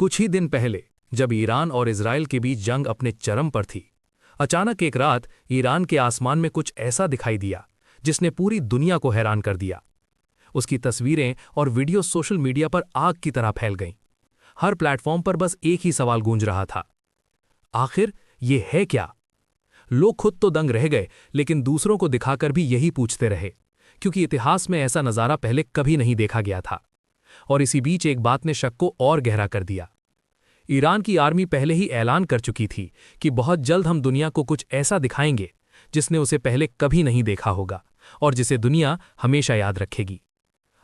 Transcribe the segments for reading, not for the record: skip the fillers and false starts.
कुछ ही दिन पहले जब ईरान और इजराइल के बीच जंग अपने चरम पर थी, अचानक एक रात ईरान के आसमान में कुछ ऐसा दिखाई दिया जिसने पूरी दुनिया को हैरान कर दिया। उसकी तस्वीरें और वीडियो सोशल मीडिया पर आग की तरह फैल गईं। हर प्लेटफॉर्म पर बस एक ही सवाल गूंज रहा था, आखिर ये है क्या? लोग खुद तो दंग रह गए, लेकिन दूसरों को दिखाकर भी यही पूछते रहे, क्योंकि इतिहास में ऐसा नज़ारा पहले कभी नहीं देखा गया था। और इसी बीच एक बात ने शक को और गहरा कर दिया। ईरान की आर्मी पहले ही ऐलान कर चुकी थी कि बहुत जल्द हम दुनिया को कुछ ऐसा दिखाएंगे जिसने उसे पहले कभी नहीं देखा होगा और जिसे दुनिया हमेशा याद रखेगी।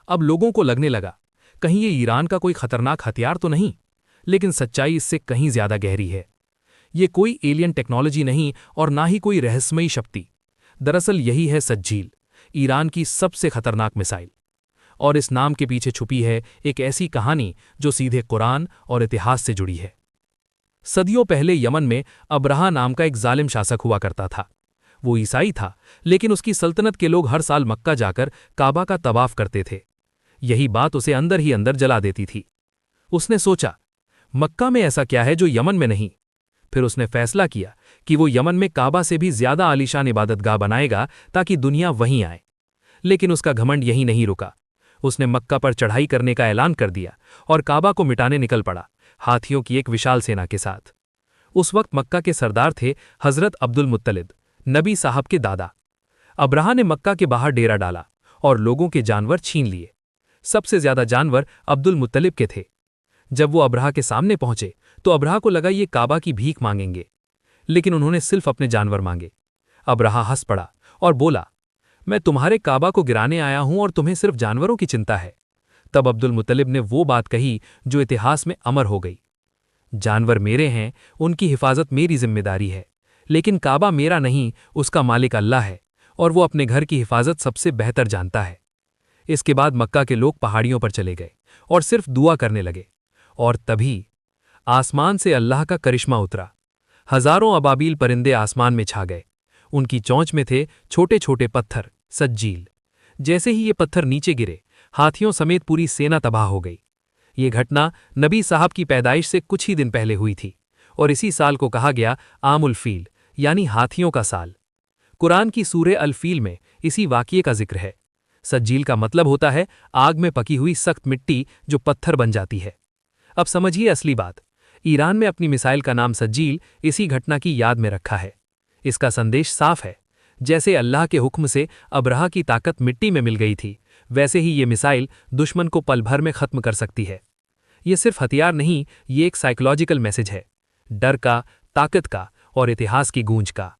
अब लोगों को लगने लगा, कहीं ये ईरान का कोई खतरनाक हथियार तो नहीं, लेकिन सच्चाई इससे कहीं ज्यादा गहरी है। ये कोई एलियन टेक्नोलॉजी नहीं और ना ही कोई रहस्यमयी शक्ति। दरअसल यही है सज्जील, ईरान की सबसे खतरनाक मिसाइल। और इस नाम के पीछे छुपी है एक ऐसी कहानी जो सीधे कुरान और इतिहास से जुड़ी है। सदियों पहले यमन में अब्राहा नाम का एक जालिम शासक हुआ करता था। वो ईसाई था, लेकिन उसकी सल्तनत के लोग हर साल मक्का जाकर काबा का तवाफ करते थे। यही बात उसे अंदर ही अंदर जला देती थी। उसने सोचा, मक्का में ऐसा क्या है जो यमन में नहीं? फिर उसने फैसला किया कि वो यमन में काबा से भी ज्यादा आलीशान इबादतगाह बनाएगा ताकि दुनिया वहीं आए। लेकिन उसका घमंड यहीं नहीं रुका। उसने मक्का पर चढ़ाई करने का ऐलान कर दिया और काबा को मिटाने निकल पड़ा, हाथियों की एक विशाल सेना के साथ। उस वक्त मक्का के सरदार थे हजरत अब्दुल मुत्तलिब, नबी साहब के दादा। अब्राहा ने मक्का के बाहर डेरा डाला और लोगों के जानवर छीन लिए। सबसे ज्यादा जानवर अब्दुल मुत्तलिब के थे। जब वो अब्राहा के सामने पहुंचे तो अब्राहा को लगा ये काबा की भीख मांगेंगे, लेकिन उन्होंने सिर्फ अपने जानवर मांगे। अब्राहा हंस पड़ा और बोला, मैं तुम्हारे काबा को गिराने आया हूं और तुम्हें सिर्फ जानवरों की चिंता है। तब अब्दुल मुत्तलिब ने वो बात कही जो इतिहास में अमर हो गई, जानवर मेरे हैं, उनकी हिफाजत मेरी जिम्मेदारी है, लेकिन काबा मेरा नहीं, उसका मालिक अल्लाह है और वो अपने घर की हिफाजत सबसे बेहतर जानता है। इसके बाद मक्का के लोग पहाड़ियों पर चले गए और सिर्फ दुआ करने लगे। और तभी आसमान से अल्लाह का करिश्मा उतरा। हजारों अबाबील परिंदे आसमान में छा गए। उनकी चोंच में थे छोटे छोटे पत्थर, सज्जील। जैसे ही ये पत्थर नीचे गिरे, हाथियों समेत पूरी सेना तबाह हो गई। ये घटना नबी साहब की पैदाइश से कुछ ही दिन पहले हुई थी और इसी साल को कहा गया आमुल फील, यानी हाथियों का साल। कुरान की सूरे अल फील में इसी वाक़ये का जिक्र है। सज्जील का मतलब होता है आग में पकी हुई सख्त मिट्टी जो पत्थर बन जाती है। अब समझिए असली बात, ईरान में अपनी मिसाइल का नाम सज्जील इसी घटना की याद में रखा है। इसका संदेश साफ है, जैसे अल्लाह के हुक्म से अब्राहा की ताकत मिट्टी में मिल गई थी, वैसे ही ये मिसाइल दुश्मन को पल भर में खत्म कर सकती है। ये सिर्फ हथियार नहीं, ये एक साइकोलॉजिकल मैसेज है, डर का, ताकत का और इतिहास की गूंज का।